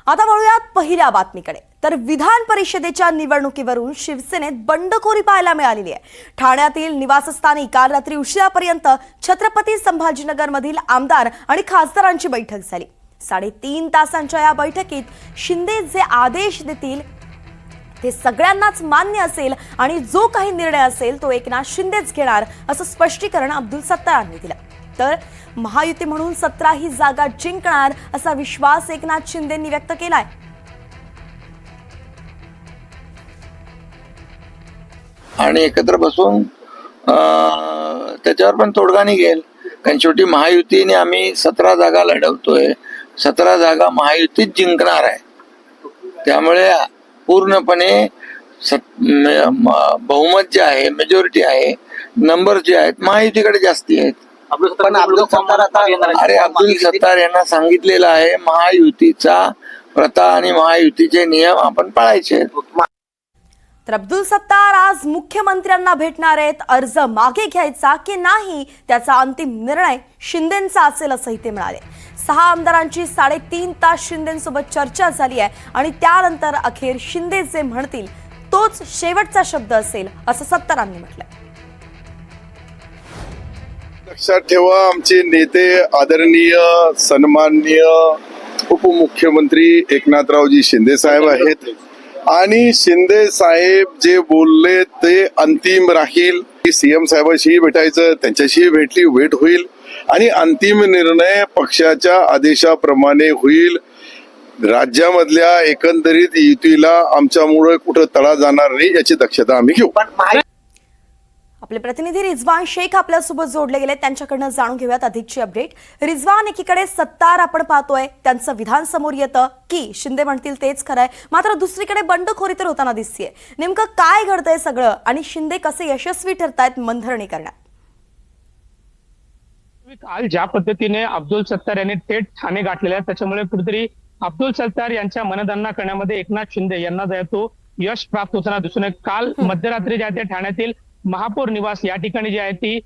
आता वळूयात पहिल्या बातमीकडे। तर विधान परिषदेच्या निवडणुकीवरून शिवसेनेत बंडखोरी पाहायला मिळालेली आहे। ठाण्यातील निवासस्थानी काल रात्री उशिरापर्यंत छत्रपती संभाजीनगर मधील आमदार आणि खासदारांची बैठक झाली। 3.5 तासांच्या या बैठकीत शिंदे जे आदेश देतील ते सगळ्यांनाच मान्य असेल आणि जो काही निर्णय असेल तो एकनाथ शिंदेच घेणार असं स्पष्टीकरण अब्दुल सत्तार यांनी दिलं। तर महायुती म्हणून 17 ही जागा जिंकणार असा विश्वास एकनाथ शिंदेंनी व्यक्त केलाय। आणि एकत्र बसून त्याच्यावर पण तोडगा निघेल, कारण शेवटी महायुतीने आम्ही 17 जागा लढवतोय, 17 जागा महायुतीत जिंकणार आहे। त्यामुळे पूर्णपणे बहुमत जे आहे, मेजॉरिटी आहे, नंबर जे आहेत महायुतीकडे जास्ती आहेत। अब्दुल सत्तार यांना सांगितलेलं आहे महायुतीचा प्रथा आणि महायुतीचे नियम आपण पाळायचे। तर अब्दुल सत्तार आज मुख्यमंत्र्यांना भेटणार आहेत। अर्ज मागे घ्यायचा की नाही त्याचा अंतिम निर्णय शिंदेंचा असेल असंही ते म्हणाले। 6 आमदारांची 3.5 तास शिंदेंसोबत चर्चा झाली आहे आणि त्यानंतर अखेर शिंदे जे म्हणतील तोच शेवटचा शब्द असेल असं सत्तारांनी म्हटलंय। लक्षात ठेवा, आमचे नेते आदरणीय सन्माननीय उपमुख्यमंत्री एकनाथरावजी शिंदे साहेब आहेत आणि शिंदे साहेब जे बोलले ते अंतिम राहील। सीएम साहेबांशीही भेटायचं, त्यांच्याशी भेट होईल आणि अंतिम निर्णय पक्षाच्या आदेशाप्रमाणे होईल। राज्यामधल्या एकंदरीत युतीला आमच्यामुळे कुठं तडा जाणार नाही याची दक्षता आम्ही घेऊ। आपले प्रतिनिधी रिजवान शेख आपल्यासोबत जोडले गेले, त्यांच्याकडनं जाणून घेऊयात अधिकची अपडेट। रिजवान, एकीकडे सत्तार आपण पाहतोय त्यांचं विधान समोर येतं की शिंदे म्हणतील तेच खरंय, मात्र दुसरीकडे बंडखोरी तर होताना दिसतीये। नेमकं काय घडतंय सगळं आणि शिंदे कसे यशस्वी ठरतायत मनधरणी करण्यात? काल ज्या पद्धतीने अब्दुल सत्तार यांनी थेट ठाणे गाठलेले आहे त्याच्यामुळे कुठेतरी अब्दुल सत्तार यांच्या मनधरणा करण्यामध्ये एकनाथ शिंदे यांना जो आहे तो यश प्राप्त होताना दिसून येत। काल मध्यरात्री जे आहे ते ठाण्यातील महापौर निवास या ठिकाणी जी आहे ती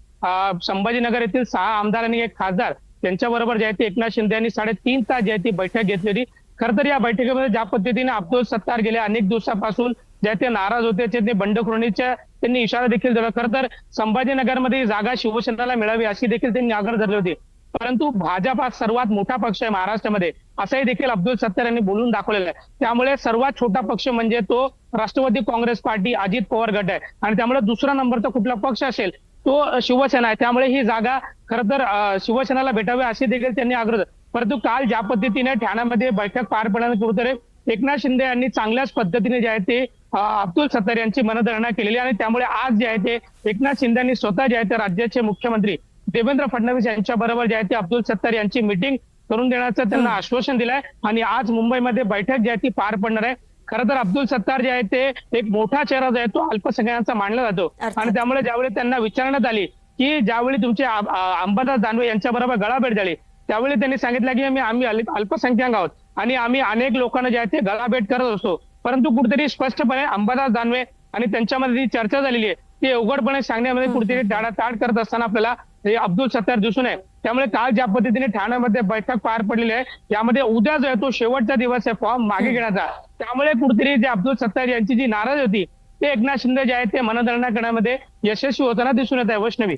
संभाजीनगर येथील 6 आमदार आणि 1 खासदार त्यांच्याबरोबर जे आहे ते एकनाथ शिंदे यांनी 3.5 तास जी आहे ती बैठक घेतली होती। खरं तर या बैठकीमध्ये ज्या पद्धतीने अब्दुल सत्तार गेल्या अनेक दिवसापासून जे ते नाराज होते ते बंडखोरीच्या त्यांनी इशारा देखील दिला। खरं तर संभाजीनगरमध्ये जागा शिवसेनेला मिळावी अशी देखील त्यांनी आग्रह धरले होते, परंतु भाजप हा सर्वात मोठा पक्ष आहे महाराष्ट्रामध्ये असंही देखील अब्दुल सत्तार यांनी बोलून दाखवलेलं आहे। त्यामुळे सर्वात छोटा पक्ष म्हणजे तो राष्ट्रवादी काँग्रेस पार्टी, अजित पवार गट आहे आणि त्यामुळे दुसरा नंबरचा कुठला पक्ष असेल तो शिवसेना आहे। त्यामुळे ही जागा खरं तर शिवसेनेला भेटावी अशी देखील त्यांनी आग्रह, परंतु काल ज्या पद्धतीने ठाण्यामध्ये बैठक पार पडल्यानंतर कुठेतरी एकनाथ शिंदे यांनी चांगल्याच पद्धतीने जे आहे ते अब्दुल सत्तार यांची मनधरणा केलेली आणि त्यामुळे आज जे आहे ते एकनाथ शिंदे यांनी स्वतः जे आहे ते राज्याचे मुख्यमंत्री देवेंद्र फडणवीस यांच्या बरोबर जे आहे ते अब्दुल सत्तार यांची मीटिंग करून देण्याचं त्यांना आश्वासन दिलंय आणि आज मुंबईमध्ये बैठक जी आहे ती पार पडणार आहे। खरं तर अब्दुल सत्तार जे आहे ते एक मोठा चेहरा जो आहे तो अल्पसंख्याकांचा मानला जातो आणि त्यामुळे ज्यावेळी त्यांना विचारण्यात आली की ज्यावेळी तुमचे अंबादास दानवे यांच्या बरोबर गळाभेट झाली त्यावेळी त्यांनी सांगितलं की आम्ही अल्पसंख्याक आहोत आणि आम्ही अनेक लोकांना जे आहे ते गळाभेट करत असतो, परंतु कुठेतरी स्पष्टपणे अंबादास दानवे आणि त्यांच्यामध्ये जी चर्चा झालेली आहे ते उघडपणे सांगण्यामध्ये कुठेतरी टाळाटाळ करत असताना आपल्याला हे अब्दुल सत्तार दिसून आहे। त्यामुळे काल ज्या पद्धतीने ठाण्यामध्ये बैठक पार पडलेली आहे यामध्ये उद्या जो आहे तो शेवटचा दिवस आहे फॉर्म मागे घेण्याचा। त्यामुळे कुठेतरी जे अब्दुल सत्तार यांची जी नाराज होती ते एकनाथ शिंदे जे आहे ते मनधरणा करण्यामध्ये यशस्वी होताना दिसून येत आहे। वैष्णवी,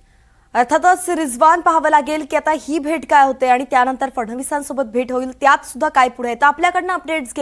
अर्थातच रिजवान, पाहावं लागेल की आता ही भेट काय होते आणि त्यानंतर फडणवीसांसोबत भेट होईल त्यात सुद्धा काय पुढे येतं। आपल्याकडनं अपडेट्स